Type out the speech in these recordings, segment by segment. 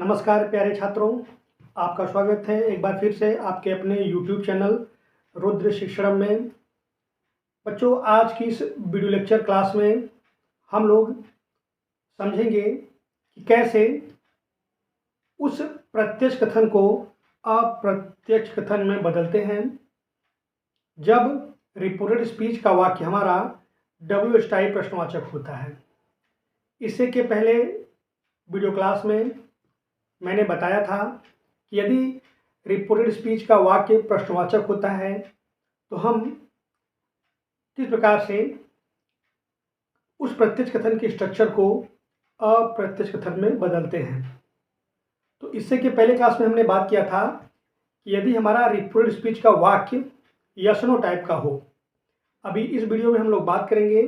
नमस्कार प्यारे छात्रों, आपका स्वागत है एक बार फिर से आपके अपने YouTube चैनल रुद्र शिक्षणम में। बच्चों, आज की इस वीडियो लेक्चर क्लास में हम लोग समझेंगे कि कैसे उस प्रत्यक्ष कथन को अप्रत्यक्ष कथन में बदलते हैं जब रिपोर्टेड स्पीच का वाक्य हमारा WH टाइप प्रश्नवाचक होता है। इससे के पहले वीडियो क्लास में मैंने बताया था कि यदि रिपोर्टेड स्पीच का वाक्य प्रश्नवाचक होता है तो हम किस प्रकार से उस प्रत्यक्ष कथन के स्ट्रक्चर को अप्रत्यक्ष कथन में बदलते हैं। तो इससे के पहले क्लास में हमने बात किया था कि यदि हमारा रिपोर्टेड स्पीच का वाक्य यस नो टाइप का हो। अभी इस वीडियो में हम लोग बात करेंगे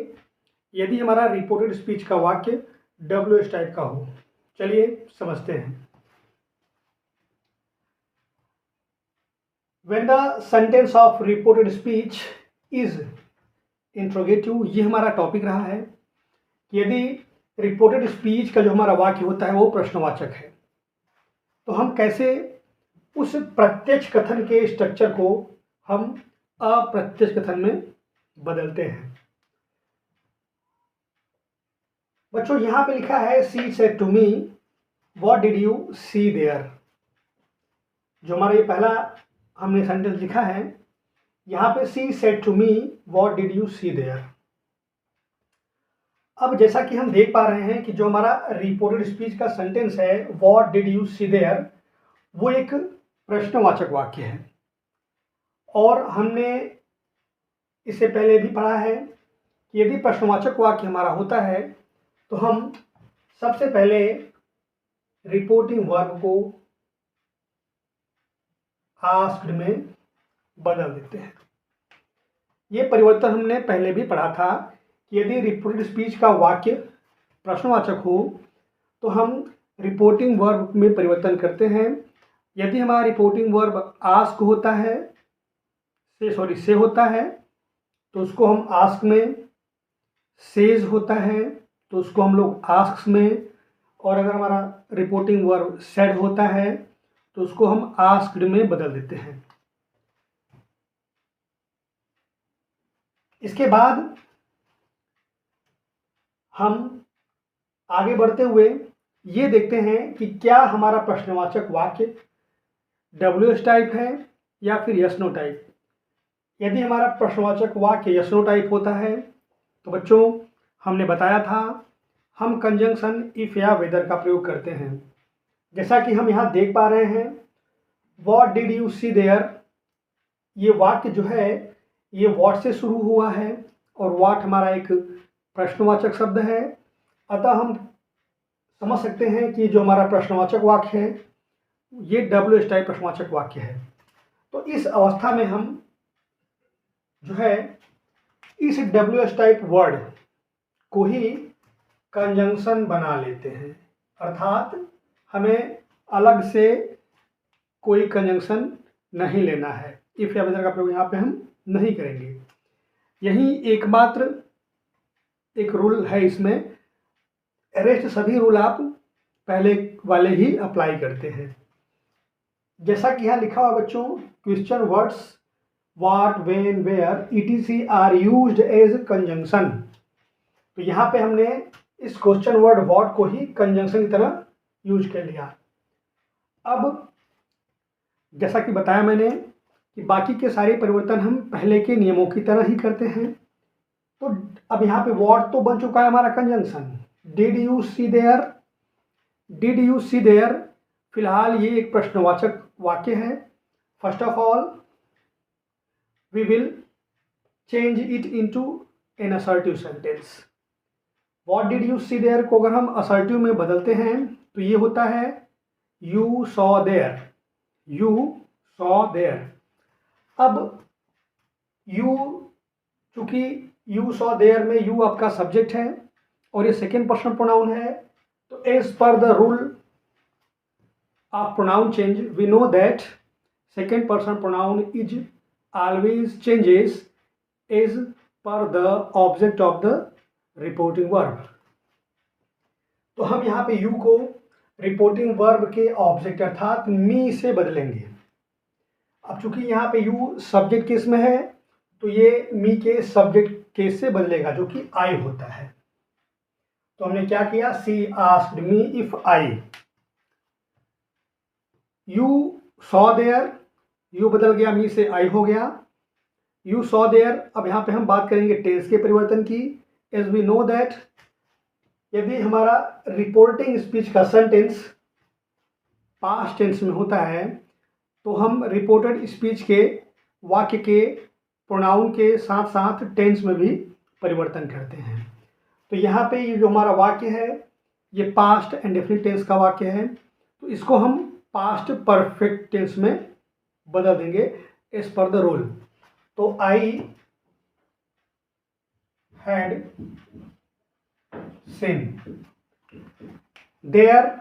यदि हमारा रिपोर्टेड स्पीच का वाक्य WH टाइप का हो। चलिए समझते हैं। When the sentence of reported speech is interrogative, ये हमारा टॉपिक रहा है कि यदि रिपोर्टेड स्पीच का जो हमारा वाक्य होता है वो प्रश्नवाचक है तो हम कैसे उस प्रत्यक्ष कथन के स्ट्रक्चर को हम अप्रत्यक्ष कथन में बदलते हैं। बच्चों, यहाँ पे लिखा है she said to me what did you see there. जो हमारा ये पहला हमने सेंटेंस लिखा है, यहाँ पे she said to me what did you see there. अब जैसा कि हम देख पा रहे हैं कि जो हमारा रिपोर्टेड स्पीच का सेंटेंस है what did you see there, वो एक प्रश्नवाचक वाक्य है और हमने इससे पहले भी पढ़ा है कि यदि प्रश्नवाचक वाक्य हमारा होता है तो हम सबसे पहले रिपोर्टिंग वर्ब को आस्क्ड में बदल देते हैं। ये परिवर्तन हमने पहले भी पढ़ा था कि यदि रिपोर्टेड स्पीच का वाक्य प्रश्नवाचक हो तो हम रिपोर्टिंग वर्ब में परिवर्तन करते हैं। यदि हमारा रिपोर्टिंग वर्ब आस्क होता है से होता है तो उसको हम आस्क में, सेज होता है तो उसको हम लोग आस्क्स में, और अगर हमारा रिपोर्टिंग वर्ब सेड होता है तो उसको हम आस्क्ड में बदल देते हैं। इसके बाद हम आगे बढ़ते हुए ये देखते हैं कि क्या हमारा प्रश्नवाचक वाक्य WH टाइप है या फिर यस नो टाइप। यदि हमारा प्रश्नवाचक वाक्य यस नो टाइप होता है तो बच्चों हमने बताया था हम कंजंक्शन इफ या वेदर का प्रयोग करते हैं। जैसा कि हम यहाँ देख पा रहे हैं what did you see there, ये वाक्य जो है ये व्हाट से शुरू हुआ है और व्हाट हमारा एक प्रश्नवाचक शब्द है। अतः हम समझ सकते हैं कि जो हमारा प्रश्नवाचक वाक्य है ये WH टाइप प्रश्नवाचक वाक्य है। तो इस अवस्था में हम जो है इस WH टाइप वर्ड को ही कंजंक्शन बना लेते हैं, अर्थात हमें अलग से कोई कंजंक्शन नहीं लेना है। इफ या वेदर का प्रयोग यहाँ पे हम नहीं करेंगे। यही एकमात्र एक रूल है इसमें, रेस्ट सभी रूल आप पहले वाले ही अप्लाई करते हैं। जैसा कि यहाँ लिखा हुआ बच्चों, question words what, when, where, etc are used as conjunction. तो यहाँ पे हमने इस क्वेश्चन वर्ड व्हाट को ही कंजंक्शन की तरह यूज कर लिया। अब जैसा कि बताया मैंने कि बाकी के सारे परिवर्तन हम पहले के नियमों की तरह ही करते हैं। तो अब यहाँ पे व्हाट तो बन चुका है हमारा conjunction. Did you see there, did you see there फिलहाल ये एक प्रश्नवाचक वाक्य है। First of all we will change it into an assertive sentence. What did you see there को अगर हम असर्टिव में बदलते हैं तो ये होता है you saw there, you saw there. अब यू, चूंकि यू सॉ देयर में यू आपका सब्जेक्ट है और ये सेकेंड पर्सन प्रोनाउन है, तो as per the rule of pronoun change we know that second person pronoun is always changes as per the object of the reporting verb. तो हम यहाँ पे यू को रिपोर्टिंग वर्ब के ऑब्जेक्ट अर्थात मी से बदलेंगे। अब चूंकि यहाँ पे यू सब्जेक्ट केस में है तो ये मी के सब्जेक्ट केस से बदलेगा जो कि आई होता है। तो हमने क्या किया, she asked me if I, you saw there, you बदल गया मी से आई हो गया, यू सॉ देयर। अब यहाँ पे हम बात करेंगे टेंस के परिवर्तन की। एज वी नो दैट यदि हमारा रिपोर्टिंग स्पीच का सेंटेंस पास्ट टेंस में होता है तो हम रिपोर्टेड स्पीच के वाक्य के प्रोनाउन के साथ साथ टेंस में भी परिवर्तन करते हैं। तो यहाँ पे ये जो हमारा वाक्य है ये पास्ट एंड डेफिनिट टेंस का वाक्य है, तो इसको हम पास्ट परफेक्ट टेंस में बदल देंगे एज पर द रूल। तो I had seen, there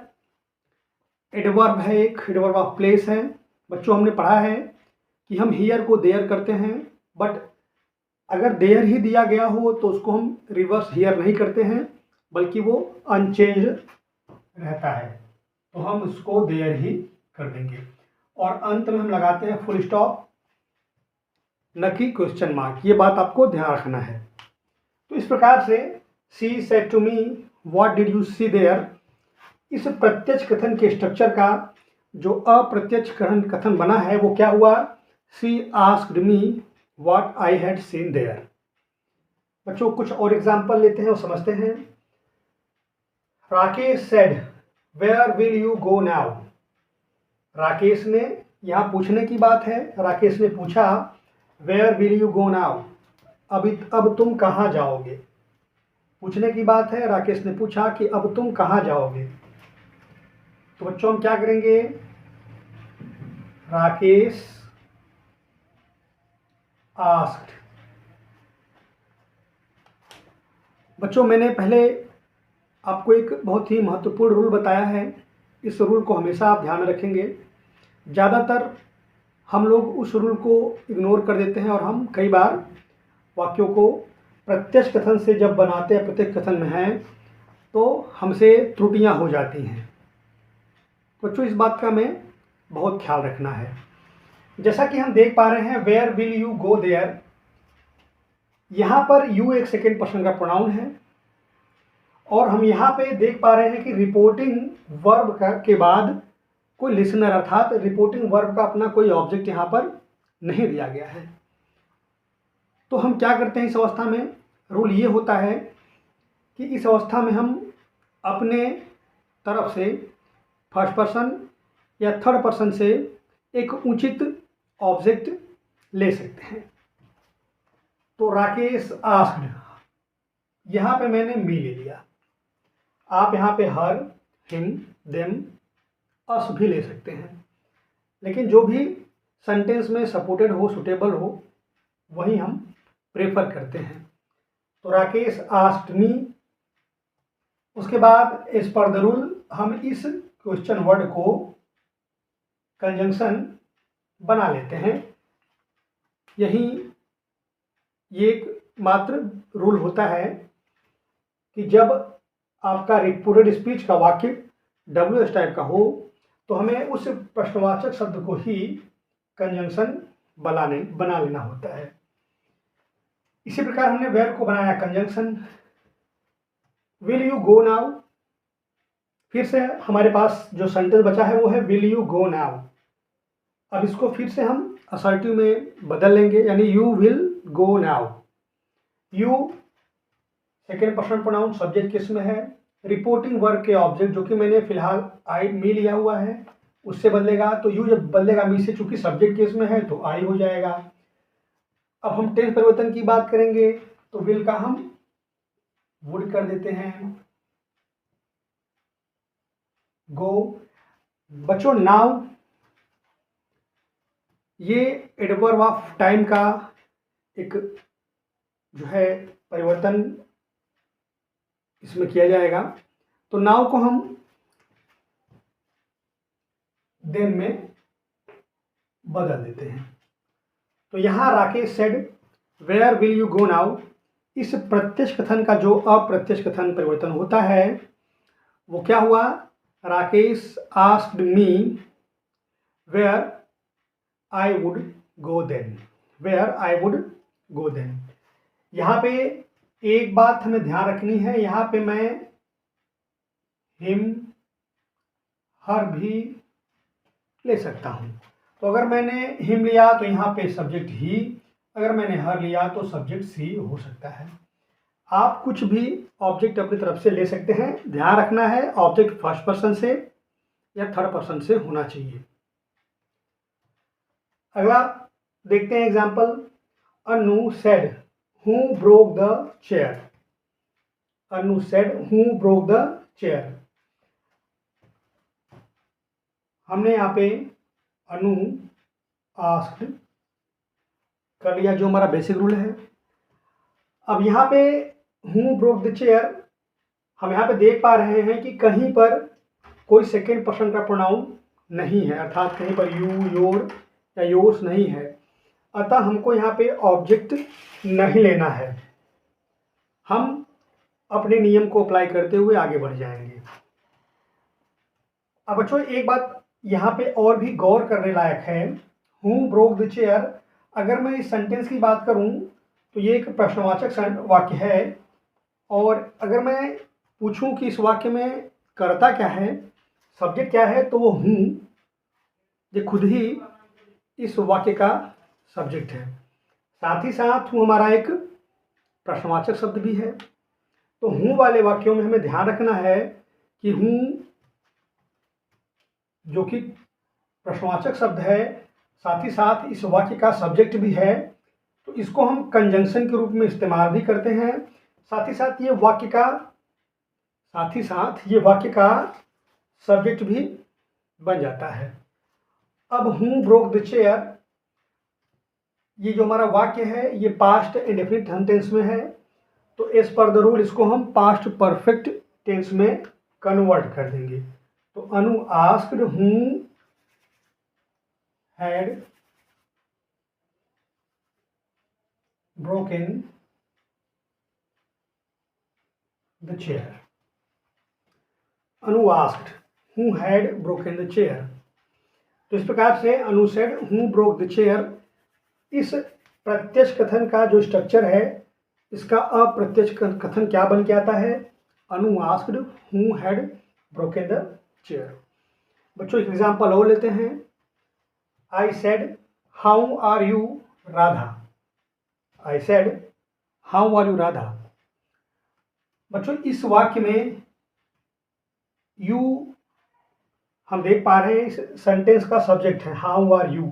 adverb है, एक एडवर्ब ऑफ प्लेस है। बच्चों हमने पढ़ा है कि हम हियर को देयर करते हैं, बट अगर देयर ही दिया गया हो तो उसको हम रिवर्स हियर नहीं करते हैं बल्कि वो अनचेंज रहता है, तो हम उसको देयर ही कर देंगे। और अंत में हम लगाते हैं फुल स्टॉप, न कि क्वेश्चन मार्क। ये बात आपको ध्यान रखना है। तो इस प्रकार से she said to me what did you see there, इस प्रत्यक्ष कथन के स्ट्रक्चर का जो अप्रत्यक्ष कथन बना है वो क्या हुआ, she asked me what I had seen there. बच्चों कुछ और एग्जाम्पल लेते हैं और समझते हैं। Rakesh said where will you go now, Rakesh ने, यहाँ पूछने की बात है, राकेश ने पूछा where will you go now, अब तुम कहाँ जाओगे। पूछने की बात है, राकेश ने पूछा कि अब तुम कहाँ जाओगे। तो बच्चों हम क्या करेंगे, राकेश आस्क्ड। बच्चों मैंने पहले आपको एक बहुत ही महत्वपूर्ण रूल बताया है, इस रूल को हमेशा आप ध्यान में रखेंगे। ज़्यादातर हम लोग उस रूल को इग्नोर कर देते हैं और हम कई बार वाक्यों को प्रत्यक्ष कथन से जब बनाते हैं, प्रत्यक्ष कथन में हैं, तो हमसे त्रुटियां हो जाती हैं। बच्चों इस बात का हमें बहुत ख्याल रखना है। जैसा कि हम देख पा रहे हैं where will you go there, यहाँ पर यू एक सेकेंड पर्सन का प्रोनाउन है और हम यहाँ पे देख पा रहे हैं कि रिपोर्टिंग वर्ब के बाद कोई लिसनर अर्थात रिपोर्टिंग वर्ब का अपना कोई ऑब्जेक्ट यहाँ पर नहीं दिया गया है। तो हम क्या करते हैं इस अवस्था में, रूल ये होता है कि इस अवस्था में हम अपने तरफ से फर्स्ट पर्सन या थर्ड पर्सन से एक उचित ऑब्जेक्ट ले सकते हैं। तो राकेश आस्क्ड, यहाँ पे मैंने मी ले लिया, आप यहाँ पे हर, हिम, देम, अस भी ले सकते हैं, लेकिन जो भी सेंटेंस में सपोर्टेड हो, सुटेबल हो, वही हम प्रेफर करते हैं। तो राकेश आस्क्ड मी, उसके बाद एज पर द रूल हम इस क्वेश्चन वर्ड को कंजंक्शन बना लेते हैं। यही ये एक मात्र रूल होता है कि जब आपका रिपोर्टेड स्पीच का वाक्य WH टाइप का हो तो हमें उस प्रश्नवाचक शब्द को ही कंजंक्शन बना लेना होता है। इसी प्रकार हमने वेयर को बनाया conjunction. Will you go now, फिर से हमारे पास जो सेंटेंस बचा है वो है विल यू गो नाउ। अब इसको फिर से हम असर्टिव में बदल लेंगे, यानी you will go now. You second person pronoun subject किस में है, रिपोर्टिंग वर्ब के ऑब्जेक्ट जो कि मैंने फिलहाल आई मी लिया हुआ है उससे बदलेगा। तो यू जब बदलेगा मी से, चूंकि सब्जेक्ट केस में है तो आई हो जाएगा। अब हम टेंस परिवर्तन की बात करेंगे तो विल का हम वुड कर देते हैं, गो। बच्चों नाउ ये एडवर्ब ऑफ टाइम का एक जो है परिवर्तन इसमें किया जाएगा। तो नाउ को हम देन में बदल देते हैं। तो यहाँ Rakesh said where will you go now, इस प्रत्यक्ष कथन का जो अप्रत्यक्ष कथन परिवर्तन होता है वो क्या हुआ, Rakesh asked me where I would go then, where I would go then. यहाँ पे एक बात हमें ध्यान रखनी है, यहाँ पे मैं हिम हर भी ले सकता हूँ। तो अगर मैंने हिम लिया तो यहाँ पे सब्जेक्ट ही, अगर मैंने हर लिया तो सब्जेक्ट सी हो सकता है। आप कुछ भी ऑब्जेक्ट अपनी तरफ से ले सकते हैं, ध्यान रखना है ऑब्जेक्ट फर्स्ट पर्सन से या थर्ड पर्सन से होना चाहिए। अगला देखते हैं example. Anu said who broke the chair, Anu said who broke the chair. हमने यहाँ पे अनु आस्क्ड कर लिया, जो हमारा बेसिक रूल है। अब यहाँ पे हु ब्रोक द चेयर, हम यहाँ पे देख पा रहे हैं कि कहीं पर कोई सेकेंड पर्सन का प्रोनाउन नहीं है, अर्थात कहीं पर यू, योर या योर्स नहीं है, अतः हमको यहाँ पे ऑब्जेक्ट नहीं लेना है। हम अपने नियम को अप्लाई करते हुए आगे बढ़ जाएंगे। अब बच्चों एक बात यहाँ पे और भी गौर करने लायक है, हु ब्रोक द चेयर, अगर मैं इस सेंटेंस की बात करूँ तो ये एक प्रश्नवाचक वाक्य है, और अगर मैं पूछूं कि इस वाक्य में कर्ता क्या है, सब्जेक्ट क्या है, तो वो हूँ, ये खुद ही इस वाक्य का सब्जेक्ट है। साथ ही साथ हूँ हमारा एक प्रश्नवाचक शब्द भी है। तो हूँ वाले वाक्यों में हमें ध्यान रखना है कि हूँ जो कि प्रश्नवाचक शब्द है, साथ ही साथ इस वाक्य का सब्जेक्ट भी है, तो इसको हम कंजंक्शन के रूप में इस्तेमाल भी करते हैं। साथ ही साथ ये वाक्य का सब्जेक्ट भी बन जाता है। अब हु ब्रोक द चेयर, ये जो हमारा वाक्य है ये पास्ट इंडेफिनिट टेंस में है, तो एज पर द रूल इसको हम पास्ट परफेक्ट टेंस में कन्वर्ट कर देंगे। तो Anu asked who had broken the chair, Anu asked who had broken the chair. तो इस प्रकार से Anu said who broke the chair, इस प्रत्यक्ष कथन का जो स्ट्रक्चर है, इसका अप्रत्यक्ष कथन क्या बन के आता है, Anu asked who had broken the chair. बच्चों एक एग्जाम्पल और लेते हैं। I said how are you Radha, I said how are you Radha. बच्चों इस वाक्य में यू हम देख पा रहे हैं इस सेंटेंस का सब्जेक्ट है, हाउ आर यू।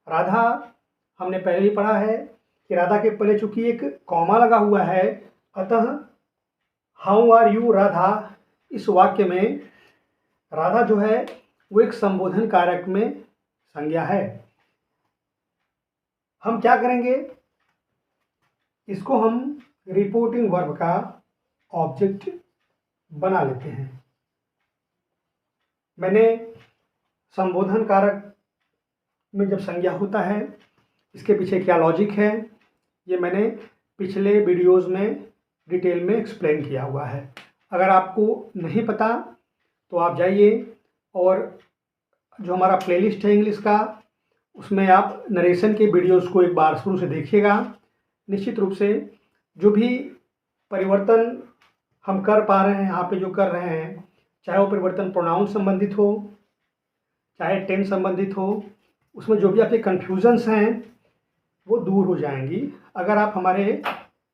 राधा हमने पहले ही पढ़ा है कि राधा के पहले चूंकि एक कॉमा लगा हुआ है, अतः हाउ आर यू राधा, इस वाक्य में राधा जो है वो एक संबोधन कारक में संज्ञा है। हम क्या करेंगे, इसको हम रिपोर्टिंग वर्ब का ऑब्जेक्ट बना लेते हैं। मैंने संबोधन कारक में जब संज्ञा होता है, इसके पीछे क्या लॉजिक है, ये मैंने पिछले वीडियोस में डिटेल में एक्सप्लेन किया हुआ है। अगर आपको नहीं पता तो आप जाइए और जो हमारा प्लेलिस्ट है इंग्लिश का, उसमें आप नरेशन के वीडियोस को एक बार शुरू से देखिएगा। निश्चित रूप से जो भी परिवर्तन हम कर पा रहे हैं यहाँ पे, जो कर रहे हैं, चाहे वो परिवर्तन प्रोनाउन संबंधित हो, चाहे टेंस संबंधित हो, उसमें जो भी आपके कन्फ्यूजन्स हैं वो दूर हो जाएंगी अगर आप हमारे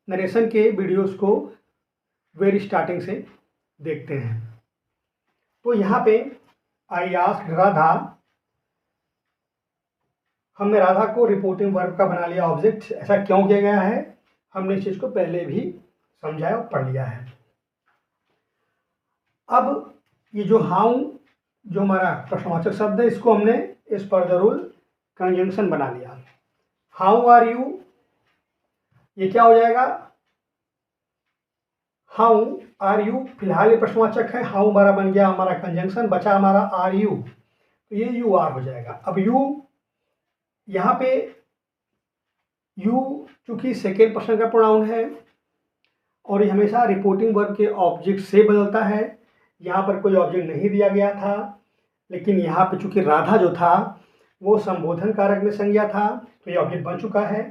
नरेशन के वीडियोस को वेरी स्टार्टिंग से देखते हैं। तो यहाँ पे आई आस्क्ड राधा, हमने राधा को रिपोर्टिंग वर्ब का बना लिया ऑब्जेक्ट। ऐसा क्यों किया गया है, हमने इस चीज़ को पहले भी समझाया और पढ़ लिया है। अब ये जो हाउ जो हमारा प्रश्नवाचक शब्द है, इसको हमने इस पर द रूल कंजंक्शन बना लिया। हाउ आर यू, ये क्या हो जाएगा, हाउ आर यू फिलहाल ये प्रश्नवाचक है, हाउ हमारा बन गया हमारा कंजंक्शन, बचा हमारा आर यू, तो ये यू आर हो जाएगा। अब यू यहाँ पे यू चूंकि सेकेंड पर्सन का प्रोनाउन है और ये हमेशा रिपोर्टिंग वर्ब के ऑब्जेक्ट से बदलता है, यहाँ पर कोई ऑब्जेक्ट नहीं दिया गया था, लेकिन यहाँ पे चूंकि राधा जो था वो संबोधन कारक में संज्ञा था, तो ये ऑब्जेक्ट बन चुका है।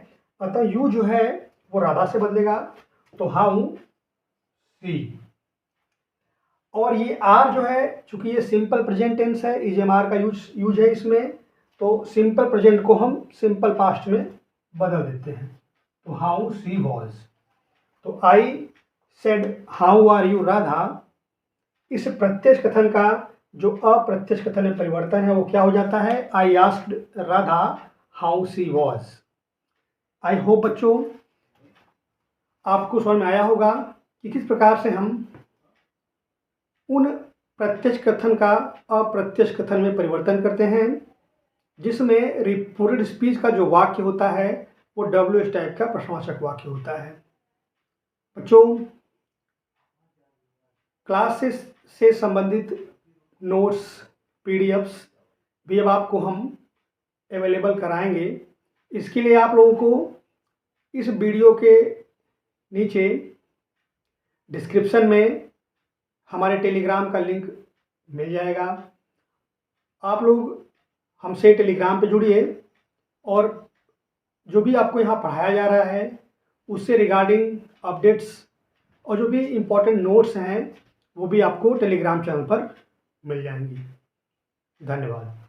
अतः यू जो है वो राधा से बदलेगा, तो हाउ सी। और ये आर जो है, चूंकि ये सिंपल प्रेजेंट टेंस है, इज एम आर का यूज है इसमें, तो सिंपल प्रेजेंट को हम सिंपल पास्ट में बदल देते हैं, तो हाउ सी वॉज। तो I said how are you Radha, इस प्रत्यक्ष कथन का जो अप्रत्यक्ष कथन में परिवर्तन है वो क्या हो जाता है, I asked Radha how she was. I hope बच्चों आपको समझ में आया होगा कि किस प्रकार से हम उन प्रत्यक्ष कथन का अप्रत्यक्ष कथन में परिवर्तन करते हैं, जिसमें रिपोर्टेड स्पीच का जो वाक्य होता है वो WH टाइप का प्रश्नवाचक वाक्य होता है। बच्चों क्लासेस से संबंधित नोट्स PDFs भी अब आपको हम अवेलेबल कराएंगे। इसके लिए आप लोगों को इस वीडियो के नीचे डिस्क्रिप्शन में हमारे टेलीग्राम का लिंक मिल जाएगा। आप लोग हमसे टेलीग्राम पे जुड़िए और जो भी आपको यहाँ पढ़ाया जा रहा है उससे रिगार्डिंग अपडेट्स और जो भी इम्पोर्टेंट नोट्स हैं वो भी आपको टेलीग्राम चैनल पर मिल जाएंगी। धन्यवाद।